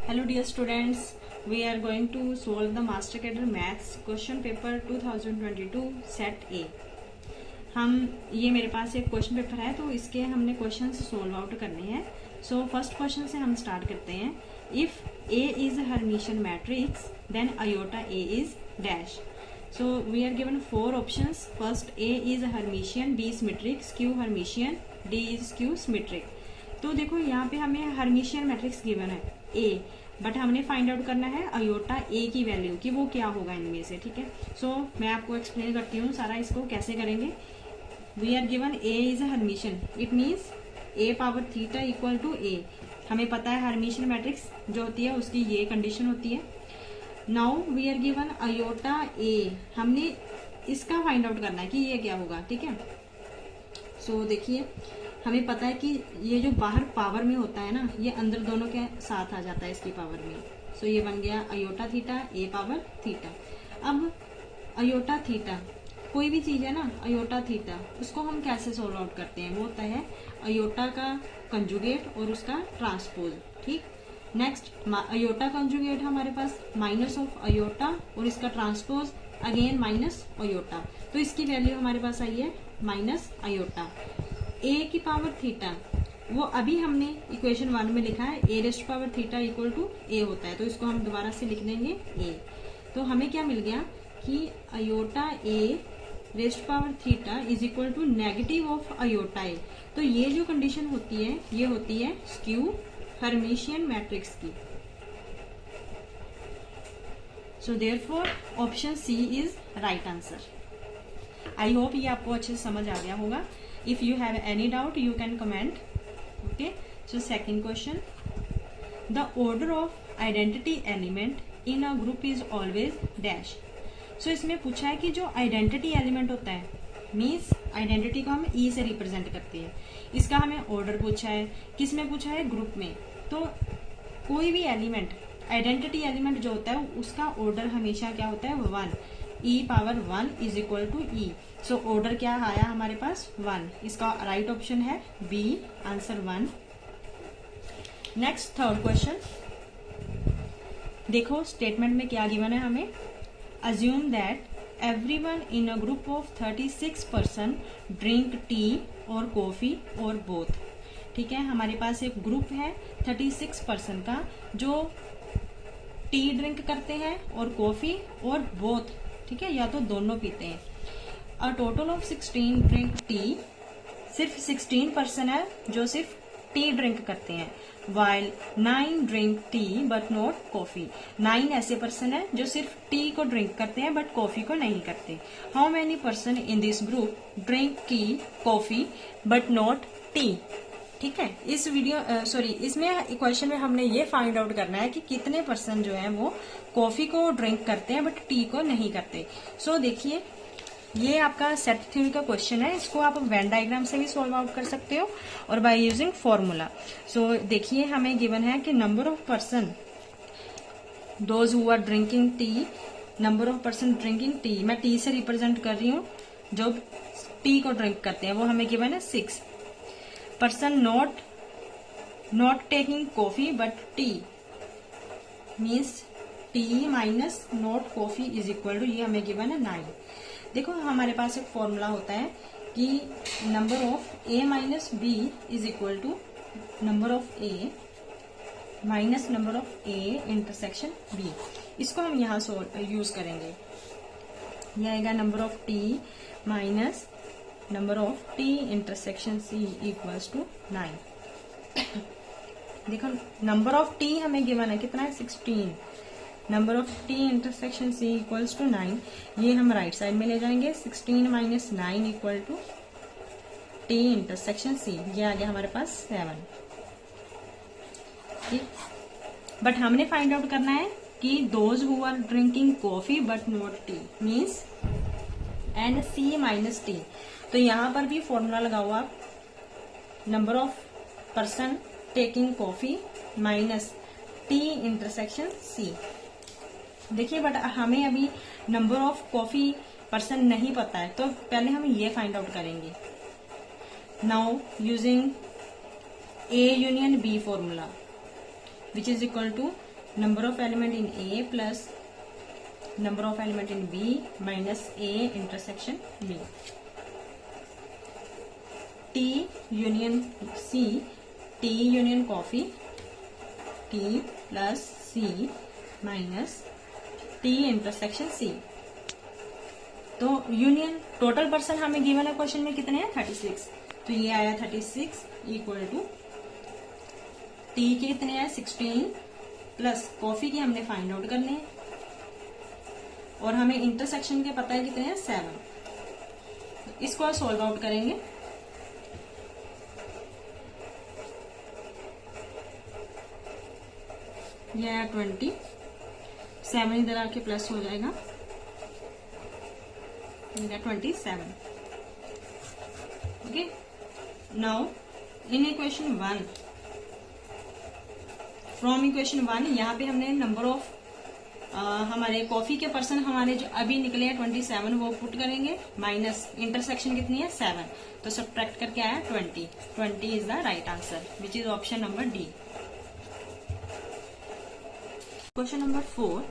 Hello dear students, we are going to solve the Master Cadre Maths question paper 2022 set A। ये मेरे पास एक question paper है तो इसके हमने क्वेश्चन सोल्व आउट करने हैं। सो फर्स्ट क्वेश्चन से हम स्टार्ट करते हैं। If A is a Hermitian matrix then iota A is dash। So we are given four options. First, A is a Hermitian, B symmetric, Q Hermitian, D is Q symmetric। तो देखो यहाँ पे हमें Hermitian matrix given है A, but हमने find out करना है aorta A की वैल्यू कि वो क्या होगा इनमें से। ठीक है, सो मैं आपको एक्सप्लेन करती हूँ सारा इसको कैसे करेंगे। We are given A is a Hermitian, it means A power theta equal to A। हमें पता है हर्मिशियन मैट्रिक्स जो होती है उसकी ये कंडीशन होती है। Now we are given iota A, हमने इसका फाइंड आउट करना है कि ये क्या होगा। ठीक है, सो देखिए हमें पता है कि ये जो बाहर पावर में होता है ना, ये अंदर दोनों के साथ आ जाता है इसकी पावर में। सो ये बन गया iota theta A power theta. अब अयोटा थीटा कोई भी चीज है ना, अयोटा थीटा उसको हम कैसे सोल्व आउट करते हैं, वो होता है अयोटा का कंजुगेट और उसका ट्रांसपोज। ठीक, नेक्स्ट अयोटा कंजुगेट हमारे पास माइनस ऑफ अयोटा और इसका ट्रांसपोज अगेन माइनस अयोटा, तो इसकी वैल्यू हमारे पास आई है माइनस अयोटा। A की पावर थीटा वो अभी हमने इक्वेशन 1 में लिखा है A rest power theta equal to A होता है, तो इसको हम दोबारा से लिख देंगे A। तो हमें क्या मिल गया कि iota A rest power theta is equal to negative of iota A। तो ये जो कंडीशन होती है ये होती है स्क्यू हर्मिशियन मैट्रिक्स की। So therefore option C is right answer. I hope ये आपको अच्छे से समझ आ गया होगा। If you have any doubt, you can comment. Okay. So second question, the order of identity element in a group is always dash. So इसमें पूछा है कि जो identity element होता है, मीन्स identity को हम E से रिप्रेजेंट करते हैं, इसका हमें order पूछा है। किस में पूछा है? ग्रुप में। तो कोई भी एलिमेंट आइडेंटिटी एलिमेंट जो होता है उसका ऑर्डर हमेशा क्या होता है? 1। E power 1 is equal to E। So order क्या आया हमारे पास? 1। इसका राइट ऑप्शन है B, answer 1। Next third question देखो, स्टेटमेंट में क्या गिवन है हमें। Assume that everyone in a group of 36 person drink tea और कॉफी और बोथ। ठीक है, हमारे पास एक ग्रुप है 36 पर्सन का जो टी ड्रिंक करते हैं और कॉफी और बोथ, ठीक है, या तो दोनों पीते हैं। A total of 16 drink tea, सिर्फ 16 पर्सन है जो सिर्फ टी ड्रिंक करते हैं, while 9 drink tea but not coffee. 9 ऐसे पर्सन है जो सिर्फ टी को ड्रिंक करते हैं बट कॉफी को नहीं करते। How many person in this group drink tea coffee but not T. ठीक है, इस इसमें क्वेश्चन में हमने ये फाइंड आउट करना है कि कितने पर्सन जो है वो कॉफी को ड्रिंक करते हैं बट टी को नहीं करते। सो देखिए ये आपका सेट थ्योरी का क्वेश्चन है, इसको आप वेन डायग्राम से भी सोल्व आउट कर सकते हो और बाय यूजिंग फॉर्मूला। सो देखिए हमें गिवन है कि number of person those who are drinking tea, number of person drinking tea, मैं टी से रिप्रेजेंट कर रही हूँ, जो टी को ड्रिंक करते हैं वो हमें गिवन है 6। Person not taking coffee but tea, means T minus not coffee is equal to, ये हमें गिवन है 9। देखो हमारे पास एक फॉर्मूला होता है कि number of A minus B is equal to number of A minus number of A intersection B. इसको हम यहाँ यूज करेंगे, यह आएगा number of T minus number of T intersection C equals to 9। देखो नंबर ऑफ टी हमें given है कितना है? 16। Number of T intersection C equals to 9, ये हम राइट साइड में ले जाएंगे। 16 minus 9 equal to T intersection सी, ये आ गया हमारे पास 7। ठीक, बट हमने फाइंड आउट करना है कि those who are drinking coffee but not tea, means and C minus T. तो यहाँ पर भी फॉर्मूला लगाओ आप, number of person taking coffee minus T intersection C. देखिए बट हमें अभी नंबर ऑफ कॉफी पर्सन नहीं पता है, तो पहले हम ये फाइंड आउट करेंगे। Now using A union B formula which is equal to number of element in A plus number of element in B minus A intersection B. T union C, T union coffee, T plus C minus T intersection C. तो union total person हमें given है question में कितने हैं 36, तो ये आया 36 equal to T के कितने हैं 16 प्लस कॉफी की हमने फाइंड आउट करने हैं और हमें इंटरसेक्शन के पता है कितने हैं 7। इसको सॉल्व आउट करेंगे। ये आया 27, इधर आके प्लस हो जाएगा, 27। Okay, now in equation 1, from equation 1 यहाँ पे हमने नंबर ऑफ हमारे कॉफी के पर्सन हमारे जो अभी निकले हैं 27 वो पुट करेंगे, माइनस इंटरसेक्शन कितनी है 7, तो सब्ट्रैक्ट करके आया 20 is the right answer which is option number D. Question number 4,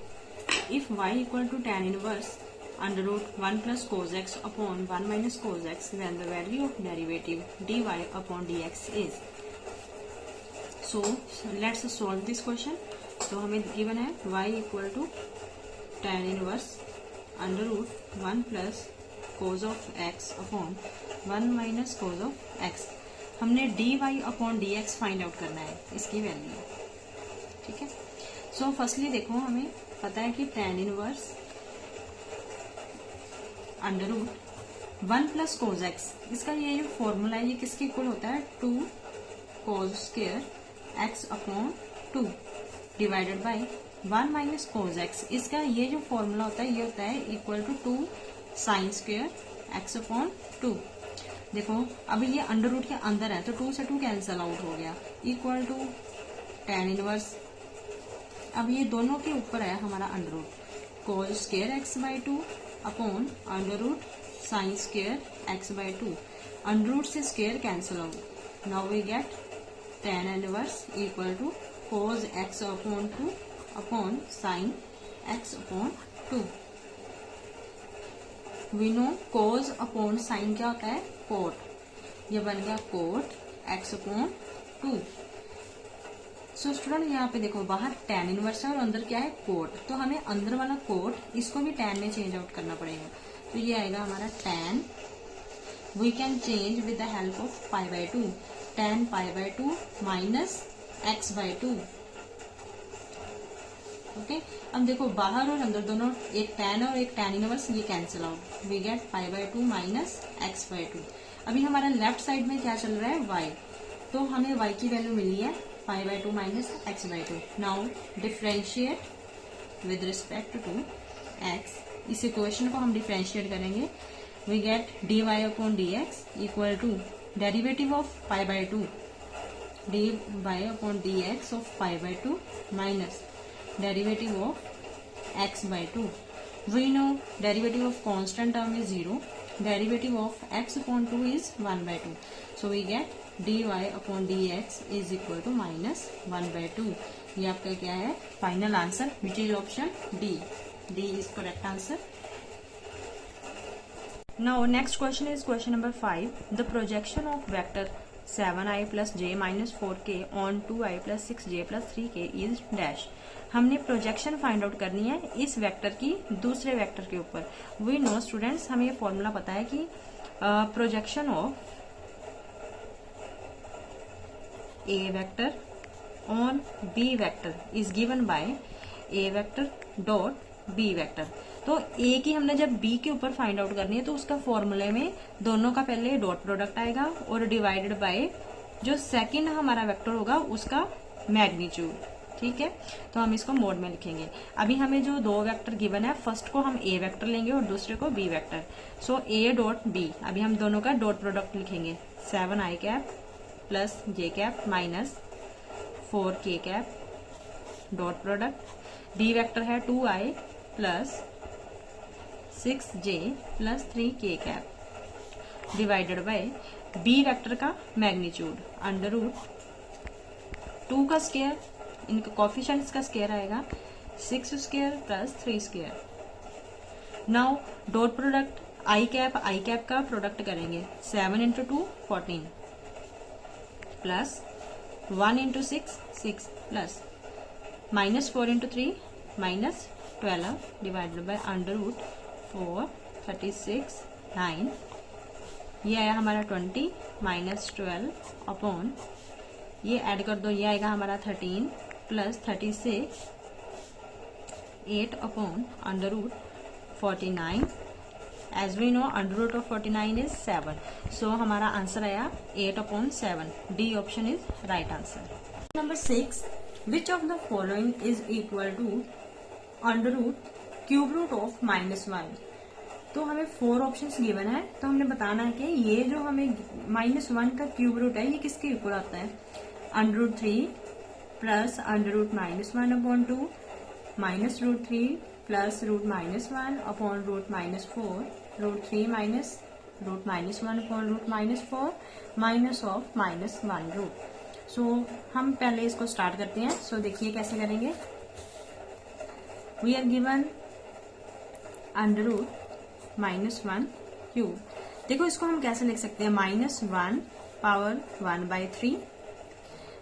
if y equal to tan inverse under root 1 plus cos x upon 1 minus cos x, then the value of derivative dy upon dx is. So let's solve this question. तो हमें given है y equal to tan inverse under root 1 plus cos of x upon 1 minus cos of x. हमने dy upon dx find out करना है, इसकी value, ठीक है। So firstly देखो हमें पता है कि tan inverse under root 1 plus cos x, इसका ये जो फॉर्मूला है ये किसके इक्वल होता है 2 cos square x upon 2 divided by 1 minus cos x, इसका ये जो फॉर्मूला होता है ये होता है equal to 2 sine square x upon 2। देखो अभी ये अंडर रूट के अंदर है तो 2 से 2 कैंसल आउट हो गया, इक्वल टू tan इनवर्स, अब ये दोनों के ऊपर है हमारा under root cos square x by 2 upon under root sine square x by 2, under root से square cancel out, now we get tan inverse equal to cos x upon 2 upon sine x upon 2। We know cos upon sine क्या होता है cot, ये बन गया cot x upon 2। So student यहाँ पे देखो बाहर tan इनवर्स है और अंदर क्या है कोट, तो हमें अंदर वाला कोट इसको भी tan में चेंज आउट करना पड़ेगा, तो ये आएगा हमारा tan, we can change with the help of pi by 2, tan pi by 2 minus x by 2। Okay, अब देखो बाहर और अंदर दोनों, एक tan और एक tan इनवर्स ये cancel out, we get pi by 2 minus x by 2। अभी हमारा लेफ्ट साइड में क्या चल रहा है y, तो हमें y की वैल्यू मिली है pi by 2 minus x by 2। Now differentiate with respect to x, इस इक्वेशन को हम डिफ्रेंशिएट करेंगे, we get dy upon dx equal to derivative of pi by 2 dy upon dx of pi by 2 minus derivative of x by 2। We know derivative of constant term is 0, derivative of x upon 2 is 1 by 2, so we get dy upon dx is equal to minus 1 by 2। ये आपका क्या है final answer which is option D, D is correct answer. Now next question is question number 5, the projection of vector 7i plus j minus 4k on 2i plus 6j plus 3k is dash. हमने projection find out करनी है इस vector की दूसरे vector के ऊपर। We know students हमें ये फॉर्मूला पता है कि projection of a vector on b vector is given by a vector dot b vector। तो a की हमने जब b के ऊपर फाइंड आउट करनी है तो उसका फॉर्मूले में दोनों का पहले डॉट प्रोडक्ट आएगा और डिवाइडेड बाय जो सेकंड हमारा वेक्टर होगा उसका मैग्नीट्यूड, ठीक है। तो हम इसको मोड में लिखेंगे। अभी हमें जो दो वेक्टर गिवन है, फर्स्ट को हम a वेक्टर लेंगे और दूसरे को b vector. So a dot b, अभी हम दोनों का डॉट प्रोडक्ट लिखेंगे, 7i cap plus j cap minus 4k cap dot product, b vector है 2i plus 6j plus 3k cap divided by b vector का मैग्नीट्यूड अंडर रूट 2 का square इनका coefficients का स्क्वायर आएगा 6 square plus 3 square. Now dot product I cap का product करेंगे 7 into 2 14 plus 1 into 6 6 plus minus 4 into 3 minus 12 divided by under root 4 36 9। ये आया हमारा 20 माइनस 12 अपॉन ये ऐड कर दो, ये आएगा हमारा 13 plus 36 8 upon under root 49। As we know under root of 49 is 7, so हमारा आंसर आया 8 upon 7। D option is right answer. Number 6, which of the following is equal to under root cube root of -1। तो हमें 4 options given है, तो हमने बताना है कि ये जो हमें -1 का क्यूब रूट है ये किसके इक्वल आता है। Under root 3 plus under root -1 upon 2 minus root 3 plus root -1 upon root -4 root 3 minus root -1 upon root -4 minus of -1 root. So हम पहले इसको स्टार्ट करते हैं। सो देखिए कैसे करेंगे। We are given under root -1 cube. देखो इसको हम कैसे लिख सकते हैं, -1 पावर 1/3।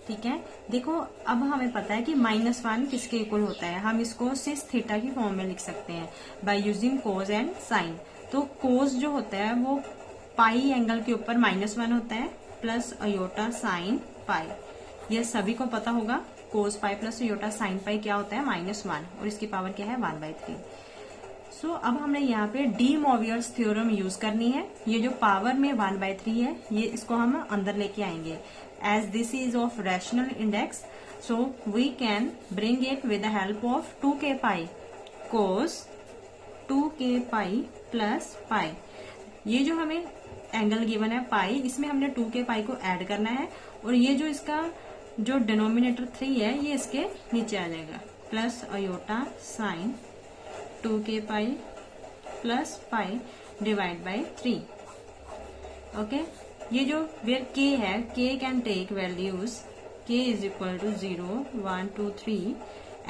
ठीक है, देखो अब हमें पता है कि -1 किसके इक्वल होता है। हम इसको सिस थीटा की फॉर्म में लिख सकते हैं by using cos and sine. तो कोस जो होता है वो पाई एंगल के ऊपर -1 होता है प्लस अयोटा साइन पाई। ये सभी को पता होगा, cos pi plus iota sine pi क्या होता है -1, और इसकी पावर क्या है 1/3। सो अब हमने यहाँ पे डी मोवियर्स थ्योरम यूज करनी है। ये जो पावर में 1/3 है ये इसको हम अंदर लेके आएंगे। As this is of rational index, so we can bring it with the help of 2k pi cos 2k pi plus pi. ये जो हमें एंगल गिवन है पाई, इसमें हमने 2k पाई को ऐड करना है, और ये जो इसका जो डिनोमिनेटर 3 है ये इसके नीचे आ जाएगा plus iota sine 2k pi plus pi divide by 3। Okay, ये जो वेयर k है, k can take values k is equal to 0 1 2 3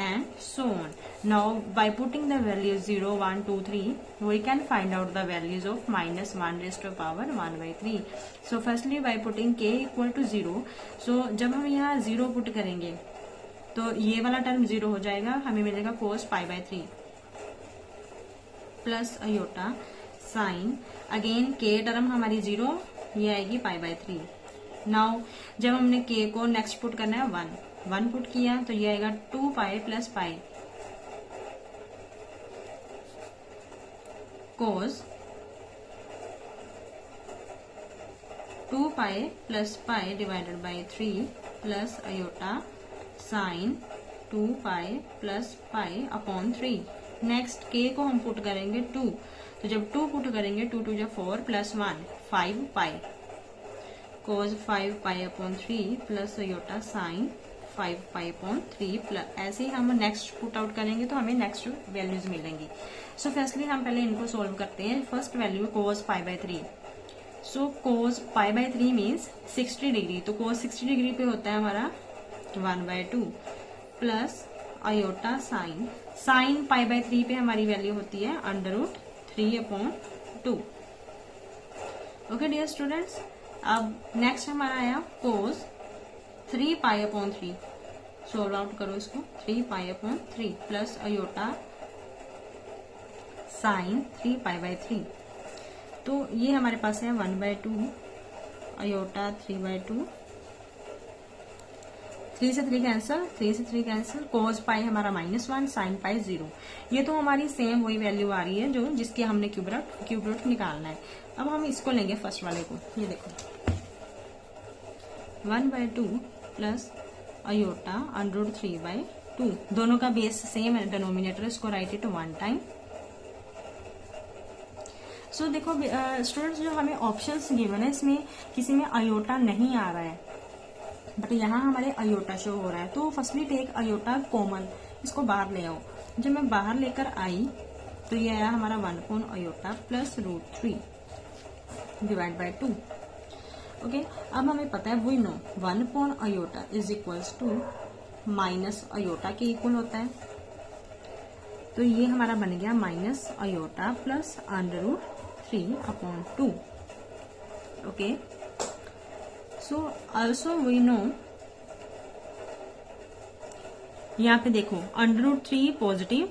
and so on. Now by putting the values 0 1 2 3 we can find out the values of -1 raised to power 1/3. So firstly by putting k equal to 0, so जब हम यहाँ 0 put करेंगे तो ये वाला term 0 हो जाएगा, हमें मिलेगा cos π/3 plus iota sine again k term हमारी 0, ये आएगी π/3। नाउ जब हमने k को नेक्स्ट पुट करना है 1 पुट किया तो ये आएगा 2 पाई plus pi cos 2 pi plus pi divided by 3 plus iota sign 2 pi plus pi upon 3। Next k को हम पुट करेंगे 2, तो जब 2 पुट करेंगे 2 2 4 प्लस 1 5 पाई कोस 5 pi upon 3 plus iota sign 5 pi upon 3 plus. ऐसे ही हम नेक्स्ट पुट आउट करेंगे तो हमें नेक्स्ट वैल्यूज मिलेंगी। सो फर्स्टली हम पहले इनको सोल्व करते हैं। फर्स्ट वैल्यू कोस π/3, सो कोस π/3 मीन्स 60 डिग्री, तो कोस 60 डिग्री पे होता है हमारा 1/2 प्लस अयोटा साइन π/3 पे हमारी वैल्यू होती है √3/2। ओके डियर स्टूडेंट्स, अब नेक्स्ट हमारा आया कोस 3 π/3। सोल्व आउट करो इसको, 3 π/3 प्लस अयोटा साइन 3 π/3। तो ये हमारे पास है 1/2 अयोटा 3/2, 3 से 3 कैंसिल, 3 से 3 कैंसिल, कोस पाई हमारा -1 साइन पाई 0। ये तो हमारी सेम वही वैल्यू आ रही है जो जिसकी हमने क्यूब रूट निकालना है। अब हम इसको लेंगे फर्स्ट वाले को, ये देखो 1/2 प्लस अयोटा √3/2, दोनों का बेस सेम है डिनोमिनेटर, इसको राइट इट 1 टाइम। सो देखो स्टूडेंट्स, जो हमें ऑप्शंस गिवन है इसमें किसी में अयोटा नहीं आ रहा है, बट यहाँ हमारे अयोटा शो हो रहा है। तो फर्स्टली टेक अयोटा कॉमन, इसको बाहर ले आओ। जब मैं बाहर लेकर आई तो ये आया हमारा 1 iota plus √3 divide by 2। Okay, अब हमें पता है we know 1 iota is equals to minus iota के इक्वल होता है। तो ये हमारा बन गया minus iota plus √3/2। Okay, so also we know, यहाँ पे देखो √3 पॉजिटिव,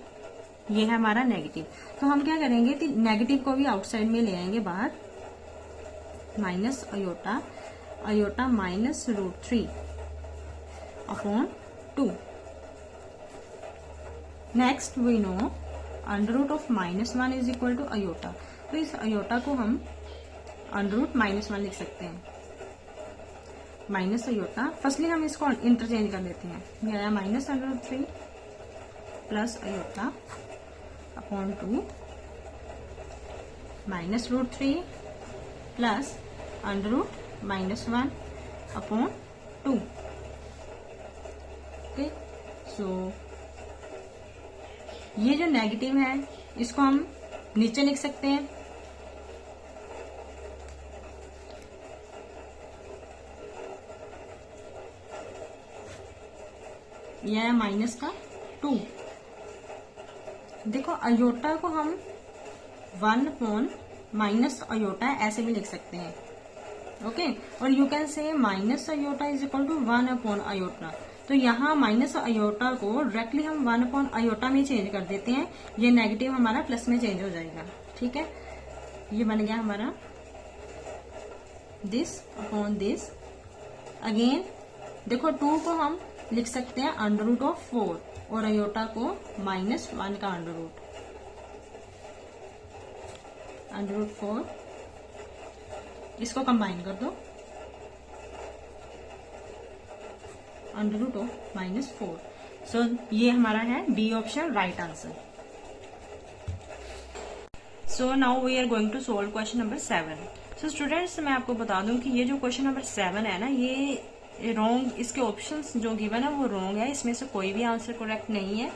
ये है हमारा नेगेटिव। तो हम क्या करेंगे कि नेगेटिव को भी आउटसाइड में ले आएंगे बाहर, minus iota minus √3/2। Next we know √(-1) is equal to iota. तो इस अयोटा को हम √-1 लिख सकते हैं, माइनस अयोटा। फर्स्टली हम इसको इंटरचेंज कर लेते हैं, ये आया minus √3 plus iota upon 2 minus √3 plus √-1/2। Okay, so ये जो नेगेटिव है इसको हम नीचे लिख सकते हैं, यह है माइनस का 2। देखो अयोटा को हम 1 माइनस अयोटा ऐसे भी लिख सकते हैं। ओके, और you can say minus iota is equal to 1 iota. तो यहाँ माइनस अयोटा को डायरेक्टली हम 1 अयोटा में चेंज कर देते हैं, ये नेगेटिव हमारा प्लस में चेंज हो जाएगा। ठीक है, ये बन गया हमारा दिस अपॉन दिस। अगेन देखो 2 को हम लिख सकते हैं √4 और अयोटा को -1 का √4। इसको कंबाइन कर दो, √4। सो ये हमारा है B option right answer. So now we are going to solve question number 7। So students, मैं आपको बता दूं कि ये जो क्वेश्चन नंबर 7 है ना, ये रॉन्ग, इसके ऑप्शंस जो गिवन है वो रॉन्ग है, इसमें से कोई भी आंसर करेक्ट नहीं है।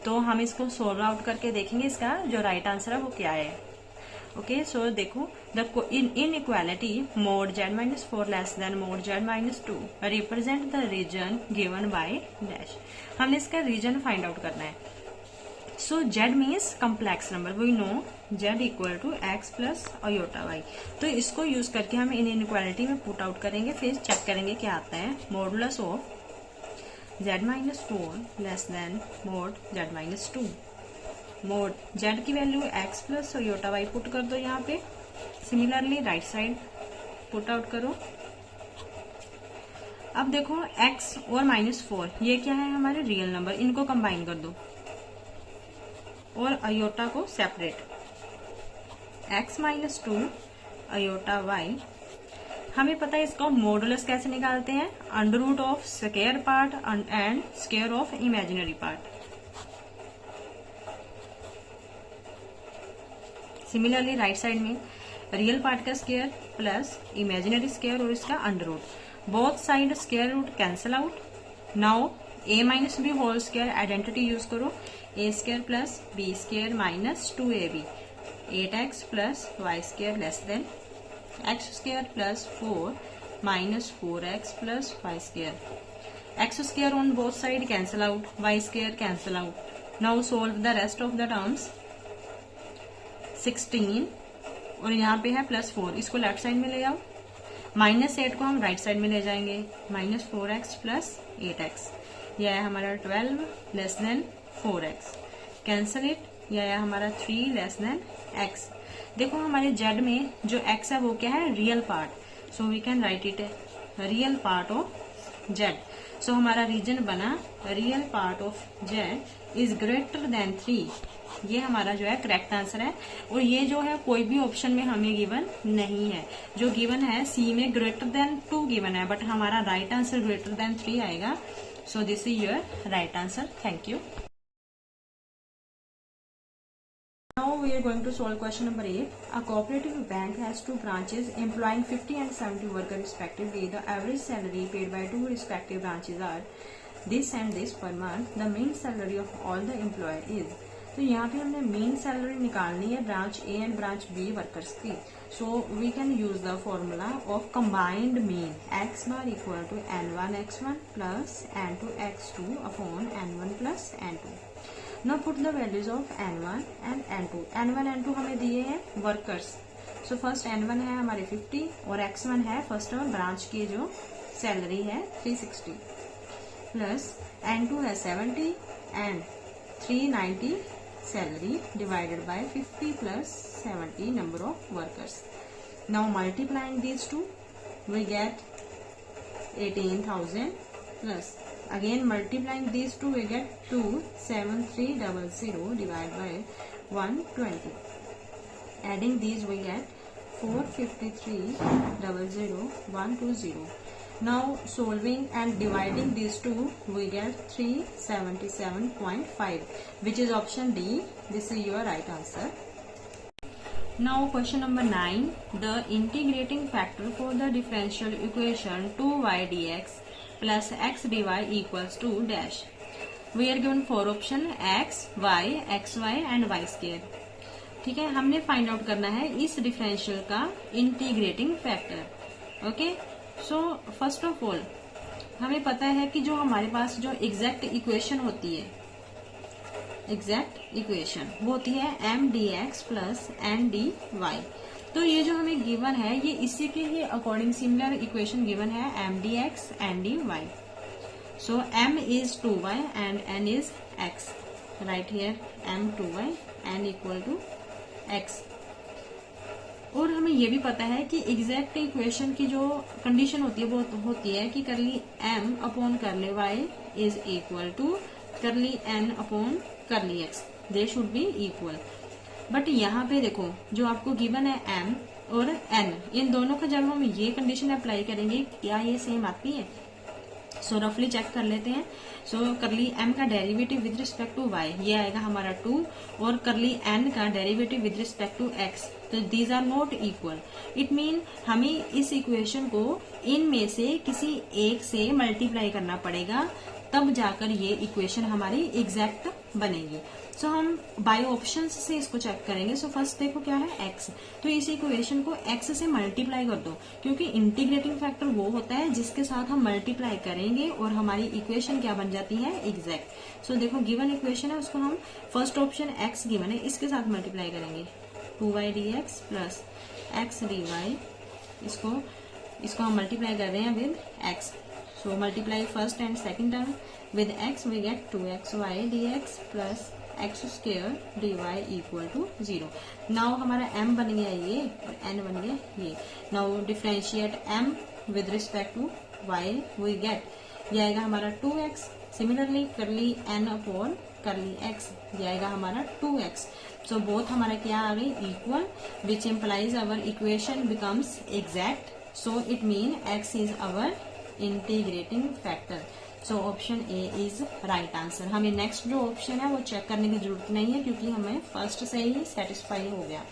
तो हम इसको सोल्व आउट करके देखेंगे इसका जो राइट आंसर है वो क्या है। ओके, सो देखो the inequality mod z-4 less than mod z-2 represent the region given by dash. हमने इसका रीजन फाइंड आउट करना है। So z means complex number, we know z equal to x plus iota y। तो इसको use करके हम इन inequality में पुट आउट करेंगे, फिर चेक करेंगे क्या आता है। Modulus of z-4 less than mod z-2। Mod z की value x plus iota y put कर दो यहाँ पे। Similarly right side put out करो। अब देखो x और -4 ये क्या है, हमारे रियल नंबर, इनको कंबाइन कर दो और अयोटा को सेपरेट। x-2 अयोटा y, हमें पता है इसको मॉडुलस कैसे निकालते हैं, √ square part and square of imaginary part. Similarly right side में रियल पार्ट का स्क्वायर प्लस इमेजिनरी स्क्वायर और इसका √ both side square root cancel out. Now a-b whole square identity use करो, a² plus b² minus 2ab 8x plus y² less than x² plus 4 minus 4x plus y²। x² on both side cancel out, y² cancel out. Now solve the rest of the terms. 16 और यहाँ पे है +4, इसको left side में ले आओ। -8 को हम राइट साइड में ले जाएंगे, -4x प्लस 8x। यह है हमारा 12 less than 4x। Cancel it, यह है हमारा 3 लेस देन x। देखो हमारे z में जो x है वो क्या है, real part. So we can write it real part of z। So हमारा रीजन बना real part of z is greater than 3। ये हमारा जो है करेक्ट आंसर है। और ये जो है कोई भी ऑप्शन में हमें गिवन नहीं है, जो गिवन है सी में ग्रेटर देन 2 गिवन है, बट हमारा राइट आंसर ग्रेटर देन 3 आएगा। So this is your right answer. Thank you. Now we are going to solve question number 8. A cooperative bank has 2 branches employing 50 and 70 workers respectively. The average salary paid by 2 respective branches are this and this per month. The mean salary of all the employees is. तो यहाँ पे हमने main salary निकालनी है branch A and branch B workers की। So we can use the formula of combined mean X bar equal to n1 x1 plus n2 x2 upon n1 plus n2। Now put the values of n1 and n2। n1 n2 हमें दिए हैं workers. So first n1 है हमारे 50 और x1 है first branch की जो salary है 360 प्लस n2 है 70 and 390 salary divided by 50 plus 70 number of workers. Now multiplying these two we get 18,000 plus again multiplying these two we get 27300 divided by 120. Adding these we get 453,00120. Now solving and dividing these two we get 377.5 which is option D. This is your right answer. Now question number 9. The integrating factor for the differential equation 2y dx plus x dy equals to dash. We are given four option x, y, xy and y square. ठीक है, हमने find out करना है इस differential का integrating factor. Okay, so first of all हमें पता है कि जो हमारे पास जो एग्जैक्ट इक्वेशन होती है, एग्जैक्ट इक्वेशन वो होती है M D X plus N D Y. तो ये जो हमें गिवन है ये इसी के ही अकॉर्डिंग सिमिलर इक्वेशन गिवन है M D X N D Y. So M is 2y and N is x. Right here M 2y N equal to x। और हमें ये भी पता है कि एग्जैक्ट इक्वेशन की जो कंडीशन होती है वो होती है कि करली m अपॉन करली y इज इक्वल टू करली n अपॉन करली x। They should be equal. But यहाँ पे देखो जो आपको गिवन है m और n, इन दोनों का जब हम ये कंडीशन अप्लाई करेंगे क्या ये सेम आती है? सो रफली चेक कर लेते हैं। सो करली m का derivative with respect to y ये आएगा हमारा 2 और करली n का derivative with respect to x, तो these are not equal. It mean हमें इस इक्वेशन को इनमें से किसी एक से मल्टीप्लाई करना पड़ेगा तब जाकर ये इक्वेशन हमारी एग्जैक्ट बनेगी। सो हम बाय ऑप्शंस से इसको चेक करेंगे। सो फर्स्ट देखो क्या है x, तो इस इक्वेशन को x से मल्टीप्लाई कर दो क्योंकि इंटीग्रेटिंग फैक्टर वो होता है जिसके साथ हम मल्टीप्लाई करेंगे और हमारी इक्वेशन क्या बन जाती है? एग्जैक्ट। सो देखो गिवन इक्वेशन है उसको हम फर्स्ट ऑप्शन x गिवन है इसके साथ मल्टीप्लाई करेंगे 2y dx plus x dy। इसको हम मल्टीप्लाई कर रहे हैं with x। So multiply first and second term with x we get 2xy dx plus x square dy equal to 0. Now हमारा m बन गया ये और n बन गया ये। Now differentiate m with respect to y we get ये आएगा हमारा 2x। Similarly करली n अपॉन करली x ये आएगा हमारा 2x। So both हमारा क्या आ गई? Equal, which implies our equation becomes exact. So it mean x is our integrating factor. So option A is right answer. हमें नेक्स्ट जो ऑप्शन है वो चेक करने की जरूरत नहीं है क्योंकि हमें फर्स्ट से ही सेटिस्फाई हो गया।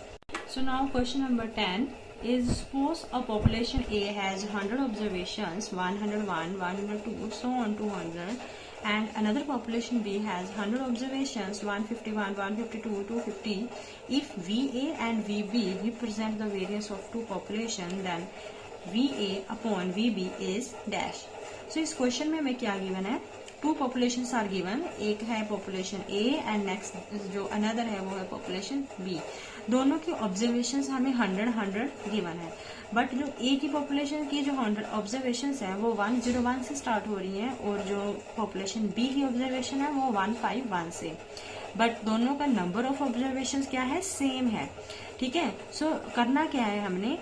So now question number 10 is suppose a population A has 100 observations 101, 102, so on 200 and another population B has 100 observations 151, 152, 250. If VA and VB represent the variance of two populations then VA upon VB is dash. So इस question में हमें क्या given है? To populations are given, एक है population A and next जो another है वो है पॉपुलेशन B। दोनों की ऑब्जर्वेशंस हमें 100 गिवन है, बट जो A की पॉपुलेशन की जो 100 ऑब्जर्वेशंस है वो 101 से स्टार्ट हो रही है और जो पॉपुलेशन B की ऑब्जर्वेशन है वो 151 से। बट दोनों का नंबर ऑफ ऑब्जर्वेशंस क्या है? सेम है। ठीक है, सो करना क्या है, हमने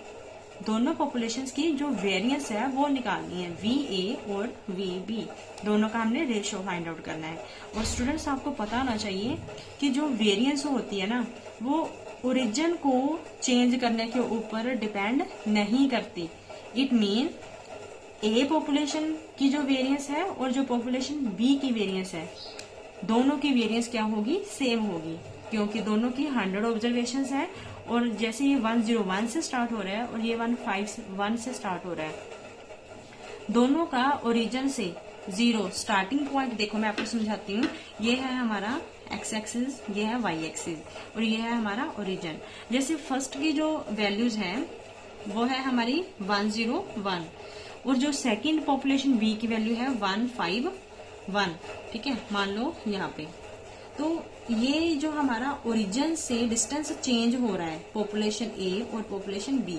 दोनों पॉपुलेशंस की जो वेरिएंस है वो निकालनी है, VA और VB दोनों का हमने रेशियो फाइंड आउट करना है। और स्टूडेंट्स आपको पता होना चाहिए कि जो वेरिएंस होती है ना वो ओरिजिन को चेंज करने के ऊपर डिपेंड नहीं करती। इट मीन A पॉपुलेशन की जो वेरिएंस है और जो पॉपुलेशन B की वेरिएंस है दोनों की वेरिएंस क्या होगी? सेम होगी, क्योंकि दोनों की 100 ऑब्जर्वेशंस है और जैसे ये 101 से स्टार्ट हो रहा है और ये 151 से स्टार्ट हो रहा है, दोनों का ओरिजिन से 0 स्टार्टिंग पॉइंट, देखो मैं आपको समझाती हूँ, ये है हमारा एक्स एक्सिस, ये है वाई एक्सिस और ये है हमारा ओरिजिन। जैसे फर्स्ट की जो वैल्यूज है वो है हमारी 101 और जो सेकंड पॉपुलेशन बी की वैल्यू है 151, ठीक है, मान लो यहाँ पे। तो ये जो हमारा ओरिजिन से डिस्टेंस चेंज हो रहा है पॉपुलेशन ए और पॉपुलेशन बी,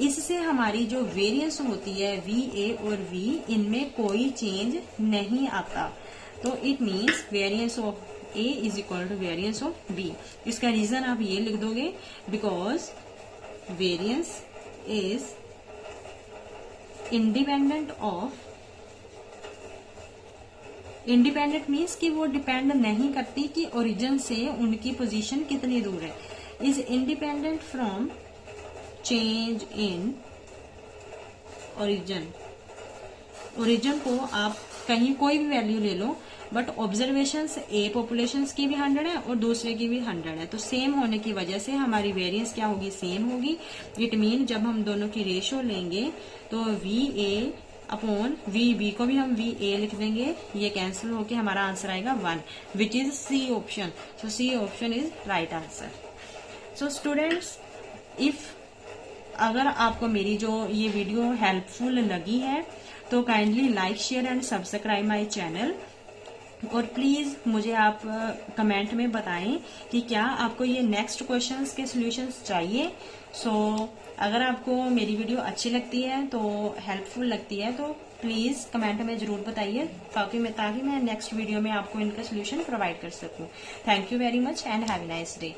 इससे हमारी जो वेरिएंस होती है वी ए और वी, इनमें कोई चेंज नहीं आता। तो it means variance of A is equal to variance of B. इसका रीजन आप ये लिख दोगे, because variance is independent of, independent means कि वो डिपेंड नहीं करती कि ओरिजिन से उनकी पोजीशन कितनी दूर है, is independent from change in origin. Origin को आप कहीं कोई भी वैल्यू ले लो, बट ऑब्जर्वेशंस ए पॉपुलेशंस की भी 100 है और दूसरे की भी 100 है, तो सेम होने की वजह से हमारी वेरिएंस क्या होगी, सेम होगी। इट मीन जब हम दोनों की रेशियो लेंगे तो V A upon V B को भी हम वी ए लिख देंगे, ये कैंसिल होके हमारा आंसर आएगा 1, which is C option. So C option is right answer. So students, if अगर आपको मेरी जो ये वीडियो हेल्पफुल लगी है तो kindly like share and subscribe my channel, और प्लीज मुझे आप कमेंट में बताएं कि क्या आपको ये नेक्स्ट क्वेश्चंस के सॉल्यूशंस चाहिए। सो अगर आपको मेरी वीडियो अच्छी लगती है तो हेल्पफुल लगती है तो प्लीज कमेंट में जरूर बताइए, ताकि मैं नेक्स्ट वीडियो में आपको इनका सॉल्यूशन प्रोवाइड कर सकूं। Thank you very much and have a nice day.